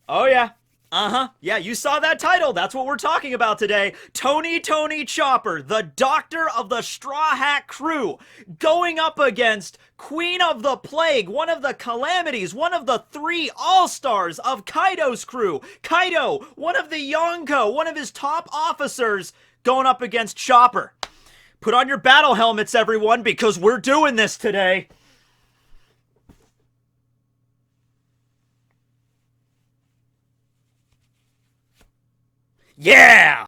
Oh, yeah. Uh-huh. Yeah, you saw that title. That's what we're talking about today. Tony Chopper, the Doctor of the Straw Hat Crew, going up against Queen of the Plague, one of the calamities, one of the three all-stars of Kaido's crew. Kaido, one of the Yonko, one of his top officers, going up against Chopper. Put on your battle helmets, everyone, because we're doing this today. Yeah!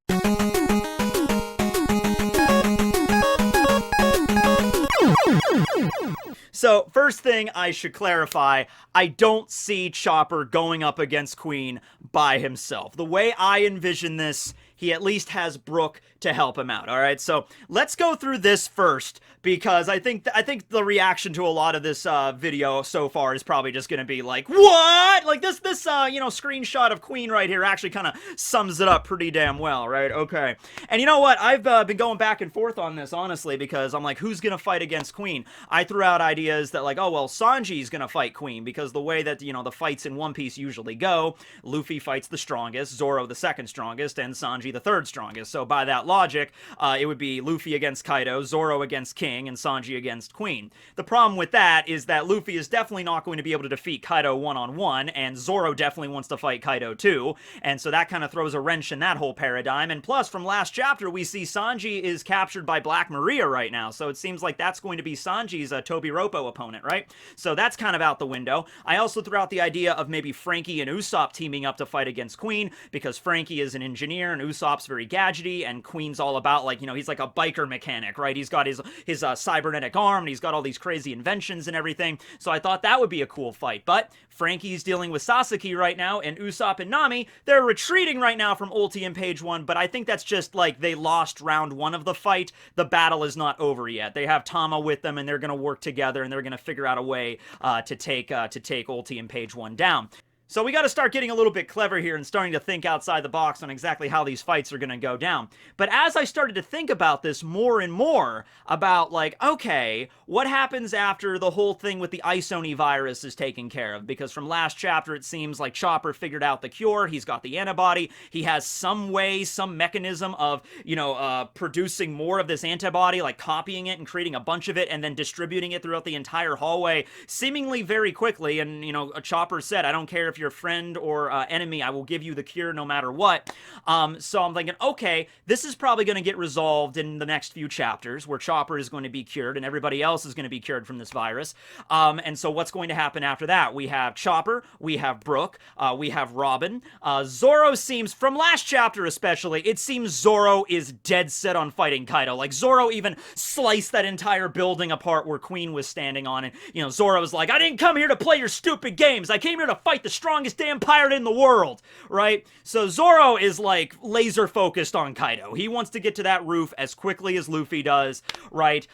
So, first thing I should clarify, I don't see Chopper going up against Queen by himself. The way I envision this, he at least has Brook to help him out. All right, so let's go through this first because I think the reaction to a lot of this video so far is probably just going to be like, what? Like this screenshot of Queen right here actually kind of sums it up pretty damn well, right? Okay, and you know what? I've been going back and forth on this honestly because I'm like, who's going to fight against Queen? I threw out ideas that like, oh well, Sanji's going to fight Queen because the way that the fights in One Piece usually go, Luffy fights the strongest, Zoro the second strongest, and Sanji the third strongest. So by that logic, it would be Luffy against Kaido, Zoro against King, and Sanji against Queen. The problem with that is that Luffy is definitely not going to be able to defeat Kaido one-on-one, and Zoro definitely wants to fight Kaido too, and so that kind of throws a wrench in that whole paradigm. And plus, from last chapter, we see Sanji is captured by Black Maria right now, so it seems like that's going to be Sanji's Tobiropo opponent, right? So that's kind of out the window. I also threw out the idea of maybe Franky and Usopp teaming up to fight against Queen, because Franky is an engineer, and Usopp's very gadgety, and Queen's all about, like, he's like a biker mechanic, right? He's got his cybernetic arm, and he's got all these crazy inventions and everything, so I thought that would be a cool fight. But Franky's dealing with Sasaki right now, and Usopp and Nami, they're retreating right now from Ulti in page 1, but I think that's just like they lost round 1 of the fight. The battle is not over yet. They have Tama with them, and they're going to work together, and they're going to figure out a way to take Ulti in page 1 down. So we got to start getting a little bit clever here and starting to think outside the box on exactly how these fights are going to go down. But as I started to think about this more and more, about like, okay, what happens after the whole thing with the Isoni virus is taken care of? Because from last chapter, it seems like Chopper figured out the cure. He's got the antibody. He has some way, some mechanism of, producing more of this antibody, like copying it and creating a bunch of it and then distributing it throughout the entire hallway, seemingly very quickly. And, Chopper said, I don't care if you're a friend or enemy, I will give you the cure no matter what. So I'm thinking, okay, this is probably going to get resolved in the next few chapters where Chopper is going to be cured and everybody else is going to be cured from this virus. And so what's going to happen after that? We have Chopper, we have Brook, we have Robin. Zoro seems, from last chapter especially, it seems Zoro is dead set on fighting Kaido. Like, Zoro even sliced that entire building apart where Queen was standing on, and, Zoro's like, I didn't come here to play your stupid games. I came here to fight the strongest damn pirate in the world, right? So Zoro is like laser focused on Kaido. He wants to get to that roof as quickly as Luffy does, right?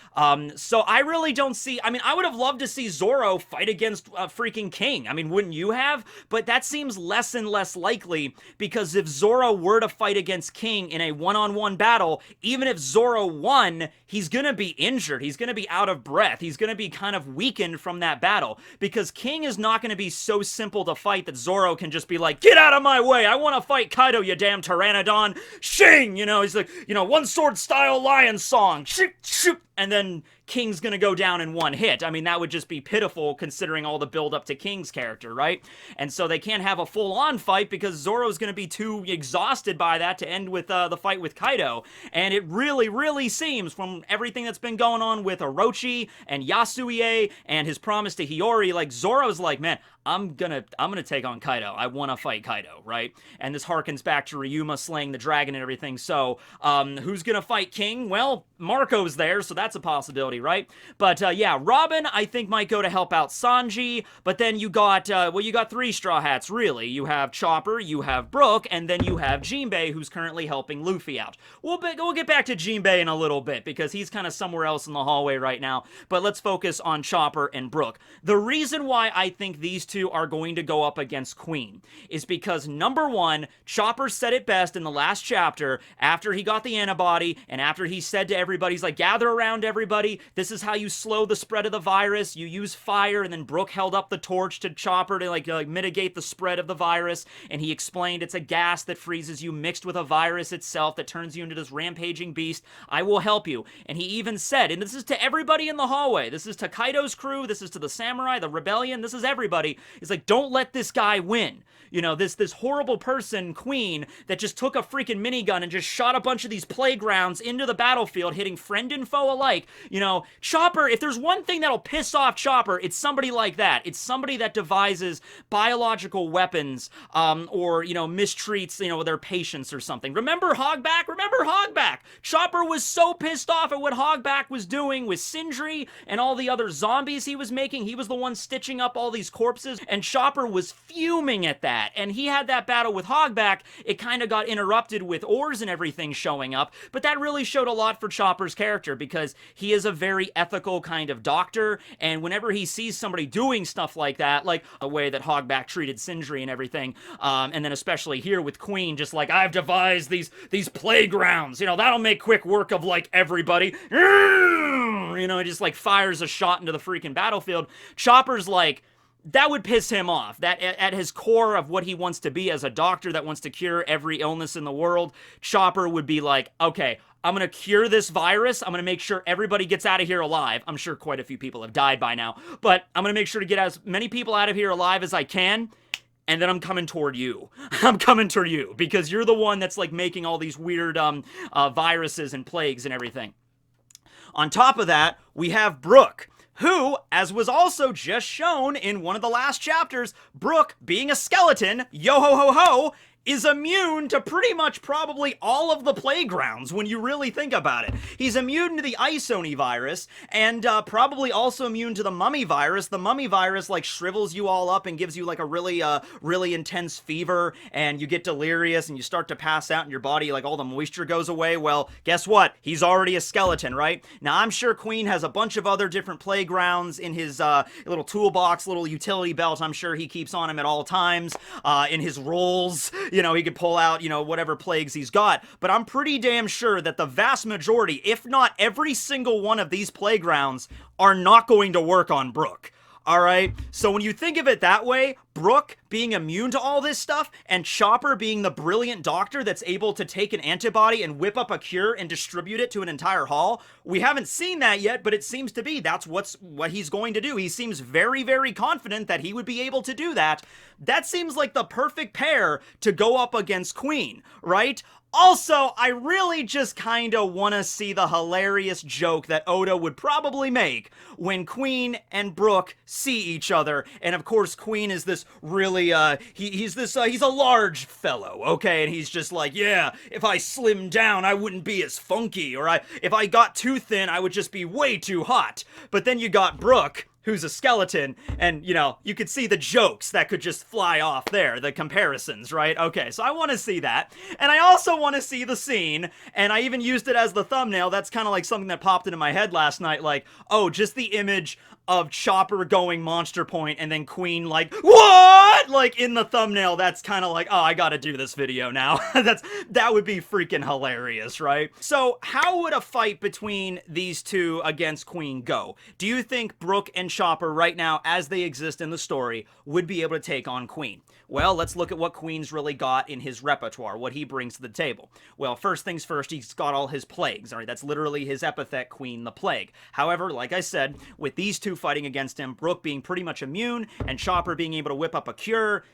So I really don't see, I would have loved to see Zoro fight against freaking King. Wouldn't you have? But that seems less and less likely, because if Zoro were to fight against King in a one-on-one battle, even if Zoro won, he's gonna be injured. He's gonna be out of breath. He's gonna be kind of weakened from that battle, because King is not gonna be so simple to fight that Zoro can just be like, get out of my way, I want to fight Kaido, you damn Pteranodon. Shing! He's like, one sword style lion song. Shoot, shoot. And then King's gonna go down in one hit. That would just be pitiful considering all the build up to King's character, right? And so they can't have a full-on fight because Zoro's gonna be too exhausted by that to end with the fight with Kaido. And it really, really seems, from everything that's been going on with Orochi and Yasuie and his promise to Hiyori, like, Zoro's like, man, I'm gonna take on Kaido. I want to fight Kaido, right? And this harkens back to Ryuma slaying the dragon and everything. So, who's gonna fight King? Well, Marco's there, so that's a possibility, right? But, yeah, Robin, I think, might go to help out Sanji, but then you got 3 Straw Hats, really. You have Chopper, you have Brook, and then you have Jinbei, who's currently helping Luffy out. We'll get back to Jinbei in a little bit, because he's kind of somewhere else in the hallway right now, but let's focus on Chopper and Brook. The reason why I think these two are going to go up against Queen is because, number one, Chopper said it best in the last chapter after he got the antibody and after he said to everybody, he's like, gather around around everybody. This is how you slow the spread of the virus. You use fire, and then Brook held up the torch to Chopper to like mitigate the spread of the virus, and he explained it's a gas that freezes you mixed with a virus itself that turns you into this rampaging beast. I will help you. And he even said, and this is to everybody in the hallway, this is to Kaido's crew, this is to the samurai, the rebellion, this is everybody. He's like, don't let this guy win. You know, this horrible person, Queen, that just took a freaking minigun and just shot a bunch of these playgrounds into the battlefield, hitting friend and foe alike. You know, Chopper, if there's one thing that'll piss off Chopper, it's somebody like that. It's somebody that devises biological weapons, or, you know, mistreats, you know, their patients or something. Remember Hogback? Remember Hogback? Chopper was so pissed off at what Hogback was doing with Sindri and all the other zombies he was making. He was the one stitching up all these corpses, and Chopper was fuming at that. And he had that battle with Hogback. It kind of got interrupted with Oars and everything showing up, but that really showed a lot for Chopper's character because he is a very ethical kind of doctor, and whenever he sees somebody doing stuff like that, like the way that Hogback treated Sindri and everything, and then especially here with Queen, just like, I've devised these playgrounds, you know, that'll make quick work of like everybody, you know, it just like fires a shot into the freaking battlefield. Chopper's like, that would piss him off. That at his core of what he wants to be as a doctor that wants to cure every illness in the world, Chopper would be like, okay, I'm going to cure this virus. I'm going to make sure everybody gets out of here alive. I'm sure quite a few people have died by now, but I'm going to make sure to get as many people out of here alive as I can. And then I'm coming toward you. I'm coming toward you because you're the one that's like making all these weird viruses and plagues and everything. On top of that, we have Brook, who, as was also just shown in one of the last chapters, Brook, being a skeleton, yo-ho-ho-ho, is immune to pretty much probably all of the playgrounds when you really think about it. He's immune to the Isoni virus, and probably also immune to the mummy virus. The mummy virus, like, shrivels you all up and gives you, like, a really intense fever, and you get delirious, and you start to pass out in your body, like, all the moisture goes away. Well, guess what? He's already a skeleton, right? Now, I'm sure Queen has a bunch of other different playgrounds in his little toolbox, little utility belt. I'm sure he keeps on him at all times, in his rolls. You know, he could pull out, you know, whatever plagues he's got. But I'm pretty damn sure that the vast majority, if not every single one of these playgrounds, are not going to work on Brook. Alright? So when you think of it that way, Brook being immune to all this stuff, and Chopper being the brilliant doctor that's able to take an antibody and whip up a cure and distribute it to an entire hall, we haven't seen that yet, but it seems to be that's what he's going to do. He seems very, very confident that he would be able to do that. That seems like the perfect pair to go up against Queen, right? Also, I really just kinda wanna see the hilarious joke that Oda would probably make when Queen and Brook see each other, and of course Queen is this really, he's a large fellow, okay, and he's just like, yeah, if I slimmed down, I wouldn't be as funky, or if I got too thin, I would just be way too hot. But then you got Brook, who's a skeleton, and, you know, you could see the jokes that could just fly off there, the comparisons, right? Okay, so I want to see that, and I also want to see the scene, and I even used it as the thumbnail. That's kind of like something that popped into my head last night, like, oh, just the image of Chopper going Monster Point, and then Queen like, what? Like, in the thumbnail, that's kind of like, oh, I gotta do this video now. That would be freaking hilarious, right? So, how would a fight between these two against Queen go? Do you think Brook and Chopper right now, as they exist in the story, would be able to take on Queen? Well, let's look at what Queen's really got in his repertoire, what he brings to the table. Well, first things first, he's got all his plagues, alright? That's literally his epithet, Queen the Plague. However, like I said, with these two fighting against him, Brook being pretty much immune, and Chopper being able to whip up a cure,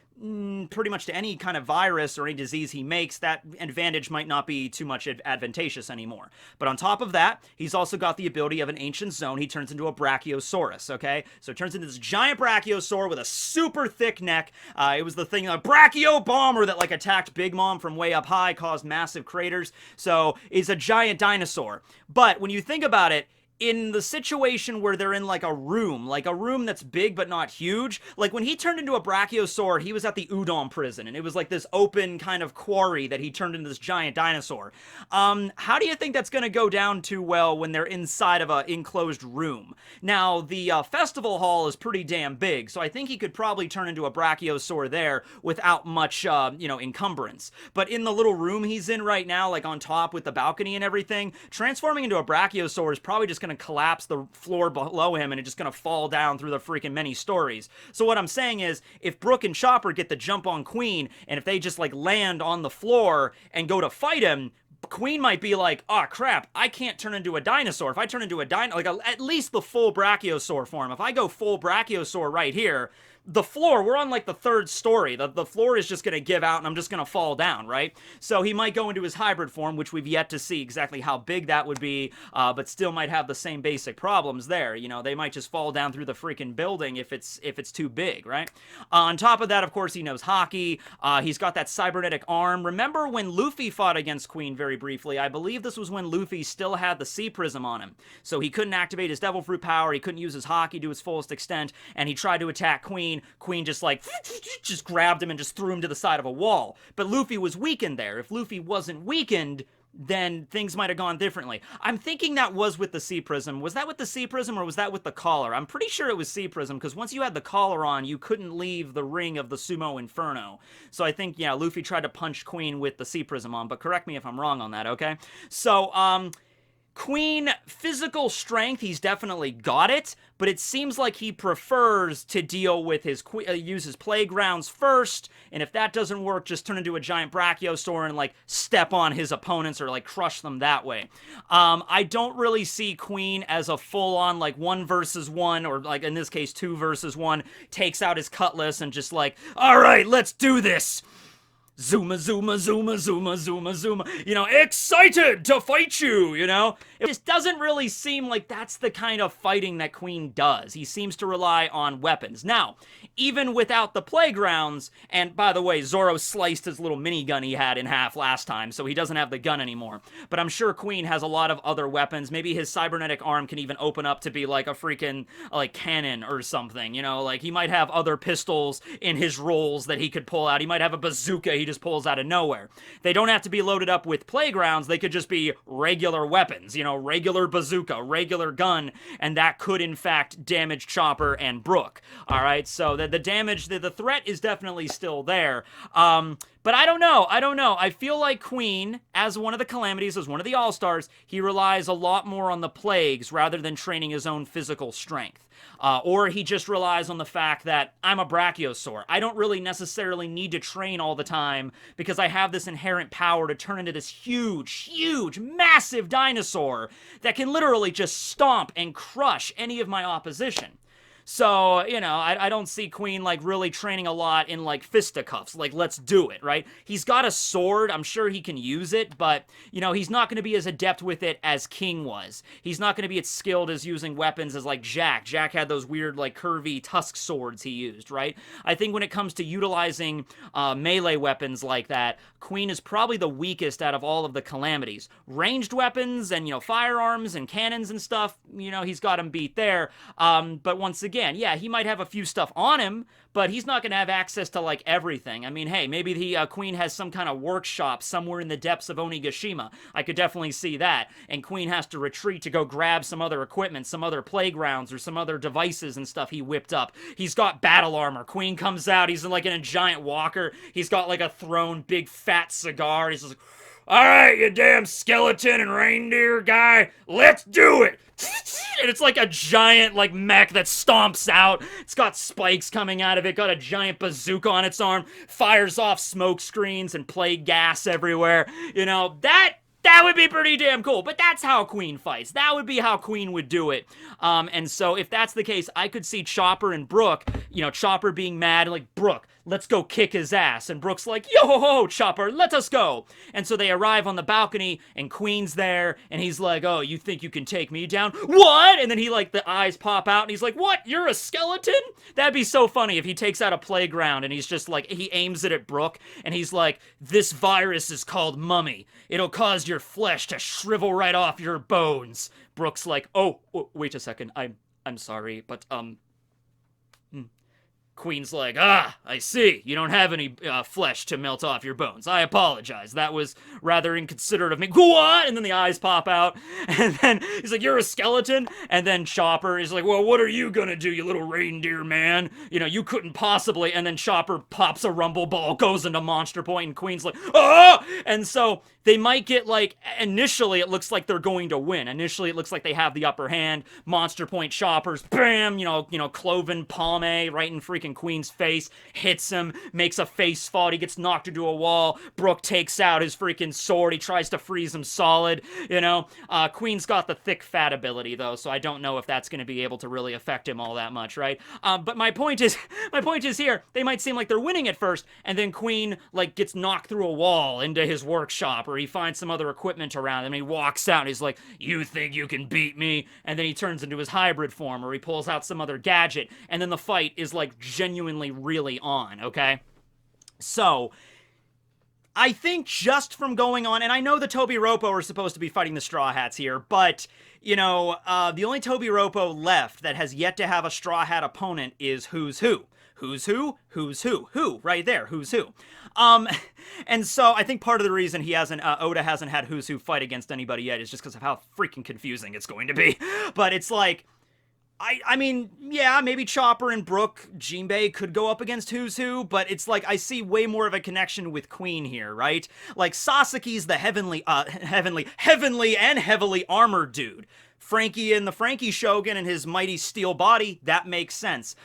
pretty much to any kind of virus or any disease he makes, that advantage might not be too much advantageous anymore. But on top of that, he's also got the ability of an ancient zone. He turns into a Brachiosaurus, okay? So it turns into this giant Brachiosaur with a super thick neck. It was the thing, a Brachio bomber that like attacked Big Mom from way up high, caused massive craters. So it's a giant dinosaur. But when you think about it, in the situation where they're in like a room that's big but not huge, like when he turned into a Brachiosaur, he was at the Udon prison, and it was like this open kind of quarry that he turned into this giant dinosaur. How do you think that's gonna go down too well when they're inside of an enclosed room? Now, the festival hall is pretty damn big, so I think he could probably turn into a Brachiosaur there without much, you know, encumbrance. But in the little room he's in right now, like on top with the balcony and everything, transforming into a Brachiosaur is probably just gonna going to collapse the floor below him and it's just going to fall down through the freaking many stories. So what I'm saying is, if Brook and Chopper get the jump on Queen, and if they just like land on the floor and go to fight him, Queen might be like, oh crap, I can't turn into a dinosaur. If I turn into a at least the full Brachiosaur form. If I go full Brachiosaur right here, the floor, we're on like the third story. The floor is just going to give out and I'm just going to fall down, right? So he might go into his hybrid form, which we've yet to see exactly how big that would be, but still might have the same basic problems there. You know, they might just fall down through the freaking building if it's too big, right? On top of that, of course, he knows hockey. He's got that cybernetic arm. Remember when Luffy fought against Queen very briefly? I believe this was when Luffy still had the Sea Prism on him. So he couldn't activate his Devil Fruit power, he couldn't use his hockey to its fullest extent, and he tried to attack Queen. Queen just like just grabbed him and just threw him to the side of a wall. But Luffy was weakened there. If Luffy wasn't weakened, then things might have gone differently. I'm thinking that was with the Sea Prism. Was that with the Sea Prism or was that with the collar? I'm pretty sure it was Sea Prism, because once you had the collar on, you couldn't leave the ring of the Sumo Inferno. So I think, yeah, Luffy tried to punch Queen with the Sea Prism on, but correct me if I'm wrong on that, okay? So, Queen, physical strength, he's definitely got it, but it seems like he prefers to deal with his, use his playgrounds first, and if that doesn't work, just turn into a giant Brachiosaur and, like, step on his opponents or, like, crush them that way. I don't really see Queen as a full-on, like, 1 versus 1, or, like, in this case, 2 versus 1, takes out his cutlass and just, like, alright, let's do this! Zuma, zuma, zuma, zuma, zuma, zuma. You know, excited to fight you, you know? It just doesn't really seem like that's the kind of fighting that Queen does. He seems to rely on weapons. Now, even without the playgrounds, and by the way, Zoro sliced his little minigun he had in half last time, so he doesn't have the gun anymore. But I'm sure Queen has a lot of other weapons. Maybe his cybernetic arm can even open up to be like a freaking, like, cannon or something, you know? Like, he might have other pistols in his rolls that he could pull out. He might have a bazooka he just pulls out of nowhere. They don't have to be loaded up with playgrounds. They could just be regular weapons, you know, regular bazooka, regular gun, and that could in fact damage Chopper and Brook. All right, so the damage, the threat is definitely still there. But I don't know. I feel like Queen, as one of the Calamities, as one of the All-Stars, he relies a lot more on the plagues rather than training his own physical strength. Or he just relies on the fact that I'm a Brachiosaur. I don't really necessarily need to train all the time because I have this inherent power to turn into this huge, massive dinosaur that can literally just stomp and crush any of my opposition. So, you know, I don't see Queen, like, really training a lot in, like, fisticuffs. Like, let's do it, right? He's got a sword. I'm sure he can use it, but, you know, he's not going to be as adept with it as King was. He's not going to be as skilled as using weapons as, like, Jack. Jack had those weird, like, curvy tusk swords he used, right? I think when it comes to utilizing melee weapons like that, Queen is probably the weakest out of all of the Calamities. Ranged weapons and, you know, firearms and cannons and stuff, you know, he's got him beat there. But once again, yeah, he might have a few stuff on him, but he's not going to have access to, like, everything. I mean, hey, maybe the Queen has some kind of workshop somewhere in the depths of Onigashima. I could definitely see that. And Queen has to retreat to go grab some other equipment, some other playgrounds, or some other devices and stuff he whipped up. He's got battle armor. Queen comes out. He's in a giant walker. He's got, like, a thrown big fat cigar. He's just like, all right, you damn skeleton and reindeer guy, let's do it! And it's like a giant, like, mech that stomps out. It's got spikes coming out of it, got a giant bazooka on its arm, fires off smoke screens and plague gas everywhere. You know, that would be pretty damn cool. But that's how Queen fights. That would be how Queen would do it. And so if that's the case, I could see Chopper and Brook, you know, Chopper being mad and like, Brook, let's go kick his ass. And Brook's like, yo-ho-ho, Chopper, let us go. And so they arrive on the balcony, and Queen's there, and he's like, oh, you think you can take me down? What? And then he, like, the eyes pop out, and he's like, what? You're a skeleton? That'd be so funny if he takes out a playground, and he's just like, he aims it at Brook, and he's like, this virus is called mummy. It'll cause your flesh to shrivel right off your bones. Brook's like, oh wait a second, I'm sorry, but, Queen's like, I see. You don't have any flesh to melt off your bones. I apologize. That was rather inconsiderate of me. What? And then the eyes pop out. And then he's like, you're a skeleton? And then Chopper is like, well, what are you gonna do, you little reindeer man? You know, you couldn't possibly. And then Chopper pops a rumble ball, goes into Monster Point, and Queen's like, ah! And so they might get, like, initially it looks like they're going to win. Initially it looks like they have the upper hand. Monster Point Choppers, bam, you know, cloven palme right in freaking Queen's face, hits him, makes a face fault, he gets knocked into a wall. Brook takes out his freaking sword, he tries to freeze him solid, you know. Queen's got the thick fat ability though, so I don't know if that's going to be able to really affect him all that much, right? But my point is here, they might seem like they're winning at first, and then Queen, like, gets knocked through a wall into his workshop, or he finds some other equipment around him, and he walks out, and he's like, you think you can beat me? And then he turns into his hybrid form, or he pulls out some other gadget, and then the fight is, like, genuinely really on, okay? So, I think just from going on, and I know the Tobiropo are supposed to be fighting the Straw Hats here, but, you know, the only Tobiropo left that has yet to have a Straw Hat opponent is Who's Who. Who's Who? Who's Who? Who? Right there. Who's Who? And so I think part of the reason he hasn't, Oda hasn't had Who's Who fight against anybody yet is just because of how freaking confusing it's going to be. But it's like, I mean, yeah, maybe Chopper and Brook, Jinbei could go up against Who's Who, but it's like I see way more of a connection with Queen here, right? Like, Sasaki's the heavenly and heavily armored dude. Frankie and the Frankie Shogun and his mighty steel body, that makes sense.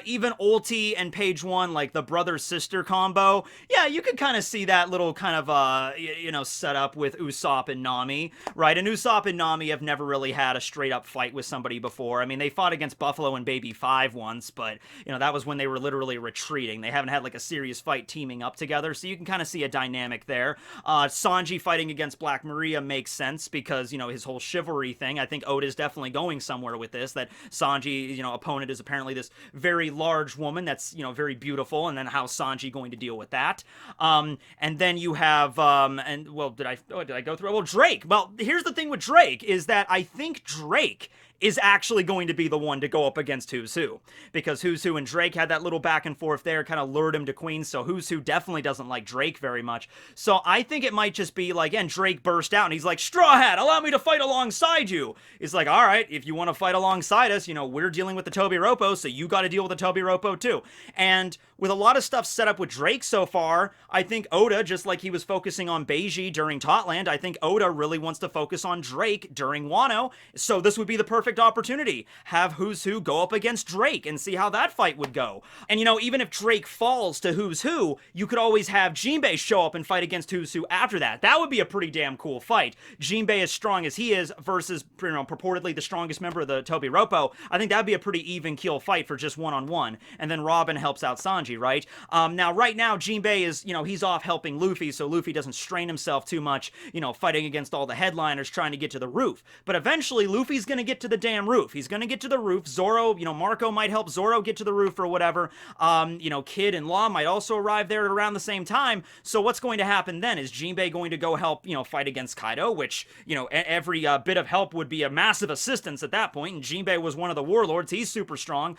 Even Ulti and Page One, like the brother-sister combo, yeah, you could kind of see that little kind of, you know, setup with Usopp and Nami, right? And Usopp and Nami have never really had a straight-up fight with somebody before. I mean, they fought against Buffalo and Baby 5 once, but, you know, that was when they were literally retreating. They haven't had, like, a serious fight teaming up together, so you can kind of see a dynamic there. Sanji fighting against Black Maria makes sense because, you know, his whole chivalry thing. I think Oda's definitely going somewhere with this, that Sanji, you know, opponent is apparently this very large woman that's, you know, very beautiful, and then how's Sanji going to deal with that? And then you have, and, well, did I go through? Well, Drake. Well, here's the thing with Drake, is that I think Drake is actually going to be the one to go up against Who's Who. Because Who's Who and Drake had that little back and forth there, kind of lured him to Queen, so Who's Who definitely doesn't like Drake very much. So I think it might just be like, and Drake burst out, and he's like, Straw Hat, allow me to fight alongside you! He's like, alright, if you want to fight alongside us, you know, we're dealing with the Tobiropo, so you gotta deal with the Tobiropo too. And with a lot of stuff set up with Drake so far, I think Oda, just like he was focusing on Beiji during Totland, I think Oda really wants to focus on Drake during Wano, so this would be the perfect opportunity. Have Who's Who go up against Drake and see how that fight would go. And, you know, even if Drake falls to Who's Who, you could always have Jinbei show up and fight against Who's Who after that. That would be a pretty damn cool fight. Jinbei as strong as he is versus, you know, purportedly the strongest member of the Tobiropo. I think that'd be a pretty even keel fight for just one-on-one. And then Robin helps out Sanji, right? Now, right now, Jinbei is, you know, he's off helping Luffy, so Luffy doesn't strain himself too much, you know, fighting against all the headliners trying to get to the roof. But eventually, Luffy's gonna get to the damn roof. He's gonna get to the roof. Zoro, you know, Marco might help Zoro get to the roof or whatever. You know, Kid and Law might also arrive there around the same time. So what's going to happen then? Is Jinbei going to go help, you know, fight against Kaido, which, you know, every bit of help would be a massive assistance at that point, and Jinbei was one of the warlords. He's super strong.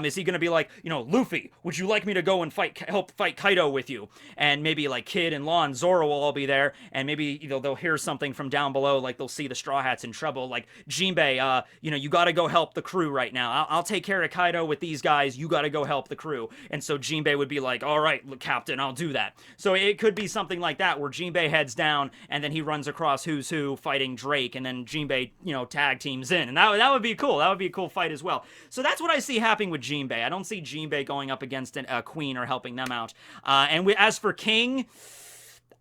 Is he gonna be like, you know, Luffy, would you like me to go and help fight Kaido with you? And maybe, like, Kid and Law and Zoro will all be there, and maybe, you know, they'll hear something from down below, like they'll see the Straw Hats in trouble, like, Jinbei, you know, you gotta go help the crew right now. I'll take care of Kaido with these guys, you gotta go help the crew. And so Jinbei would be like, alright, Captain, I'll do that. So it could be something like that, where Jinbei heads down, and then he runs across Who's Who fighting Drake, and then Jinbei, you know, tag teams in. And that would be cool. That would be a cool fight as well. So that's what I see happening with Jinbei. I don't see Jinbei going up against a Queen or helping them out. As for King,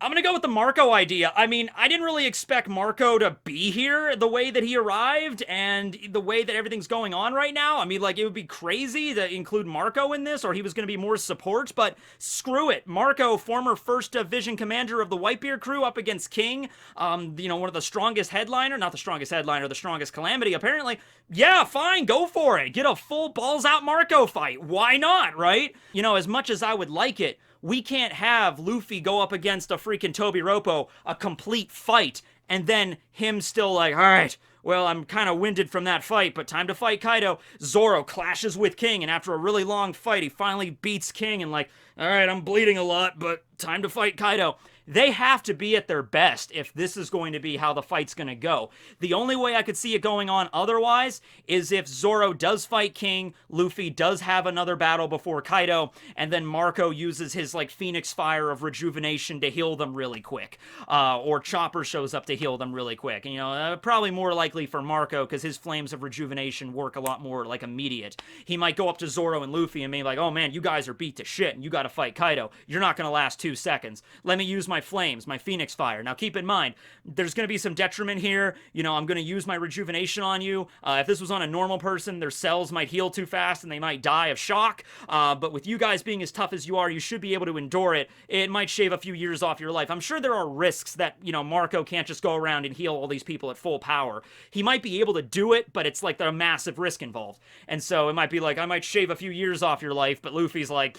I'm gonna go with the Marco idea. I mean, I didn't really expect Marco to be here the way that he arrived and the way that everything's going on right now. I mean, like, it would be crazy to include Marco in this, or he was gonna be more support, but screw it. Marco, former 1st Division commander of the Whitebeard crew, up against King, you know, one of the strongest headliner, not the strongest headliner, the strongest Calamity, apparently. Yeah, fine, go for it. Get a full balls-out Marco fight. Why not, right? You know, as much as I would like it, we can't have Luffy go up against a freaking Tobiropo, a complete fight, and then him still like, alright, well, I'm kind of winded from that fight, but time to fight Kaido. Zoro clashes with King, and after a really long fight, he finally beats King, and like, all right, I'm bleeding a lot, but time to fight Kaido. They have to be at their best if this is going to be how the fight's going to go. The only way I could see it going on otherwise is if Zoro does fight King, Luffy does have another battle before Kaido, and then Marco uses his like Phoenix Fire of rejuvenation to heal them really quick. Or Chopper shows up to heal them really quick. And, you know, probably more likely for Marco because his flames of rejuvenation work a lot more like immediate. He might go up to Zoro and Luffy and be like, oh man, you guys are beat to shit and you gotta fight Kaido. You're not gonna last 2 seconds. Let me use my flames, my Phoenix Fire. Now keep in mind, there's going to be some detriment here. You know, I'm going to use my rejuvenation on you. If this was on a normal person, their cells might heal too fast and they might die of shock. But with you guys being as tough as you are, you should be able to endure it. It might shave a few years off your life. I'm sure there are risks that, you know, Marco can't just go around and heal all these people at full power. He might be able to do it, but it's like a massive risk involved. And so it might be like, I might shave a few years off your life, but Luffy's like,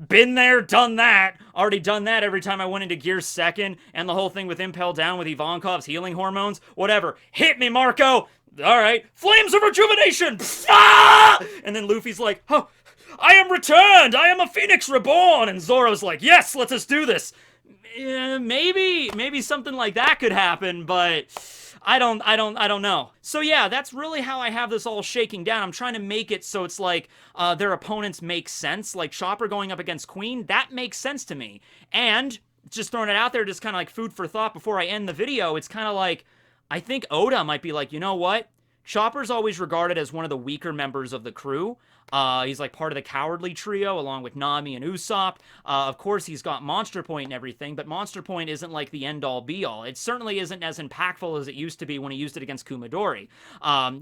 been there, done that. Already done that every time I went into Gear 2nd, and the whole thing with Impel Down with Ivankov's healing hormones. Whatever. Hit me, Marco! Alright. Flames of rejuvenation! Ah! And then Luffy's like, oh, I am returned! I am a Phoenix reborn! And Zoro's like, yes, let us do this! Maybe something like that could happen, but I don't know. So yeah, that's really how I have this all shaking down. I'm trying to make it so it's like their opponents make sense. Like Chopper going up against Queen, that makes sense to me. And just throwing it out there, just kind of like food for thought before I end the video, it's kind of like, I think Oda might be like, you know what? Chopper's always regarded as one of the weaker members of the crew. He's like part of the Cowardly Trio along with Nami and Usopp. Of course, he's got Monster Point and everything, but Monster Point isn't like the end-all be-all. It certainly isn't as impactful as it used to be when he used it against Kumadori.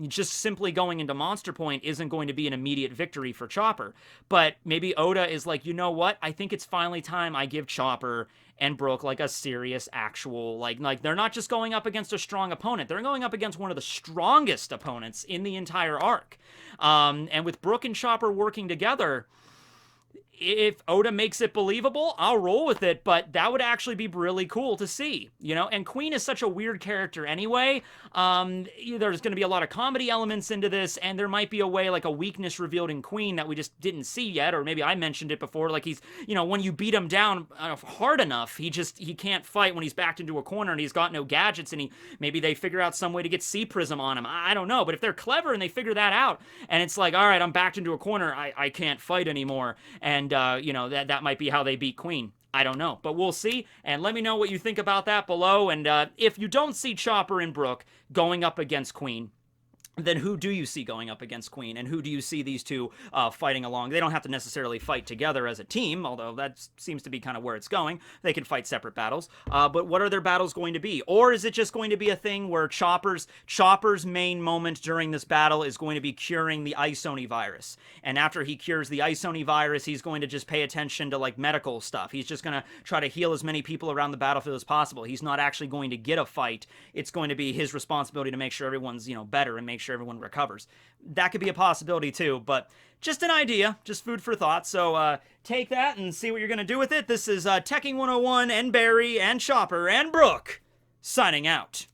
Just simply going into Monster Point isn't going to be an immediate victory for Chopper. But maybe Oda is like, you know what? I think it's finally time I give Chopper and Brook like a serious actual, like they're not just going up against a strong opponent, they're going up against one of the strongest opponents in the entire arc. And with Brook and Chopper working together, if Oda makes it believable, I'll roll with it, but that would actually be really cool to see, you know? And Queen is such a weird character anyway. There's going to be a lot of comedy elements into this, and there might be a way, like a weakness revealed in Queen that we just didn't see yet, or maybe I mentioned it before, like he's, you know, when you beat him down hard enough, he can't fight when he's backed into a corner and he's got no gadgets, and maybe they figure out some way to get C-Prism on him. I don't know, but if they're clever and they figure that out, and it's like, all right, I'm backed into a corner, I can't fight anymore, and you know, that might be how they beat Queen. I don't know, but we'll see, and let me know what you think about that below, and if you don't see Chopper and Brook going up against Queen, then who do you see going up against Queen, and who do you see these two fighting along? They don't have to necessarily fight together as a team, although that seems to be kind of where it's going. They can fight separate battles, but what are their battles going to be? Or is it just going to be a thing where Chopper's main moment during this battle is going to be curing the Isoni virus, and after he cures the Isoni virus, he's going to just pay attention to, like, medical stuff. He's just going to try to heal as many people around the battlefield as possible. He's not actually going to get a fight. It's going to be his responsibility to make sure everyone's, you know, better and make sure everyone recovers. That could be a possibility too, but just an idea, just food for thought. So take that and see what you're going to do with it. This is Tekking101 and Barry and Chopper and Brook signing out.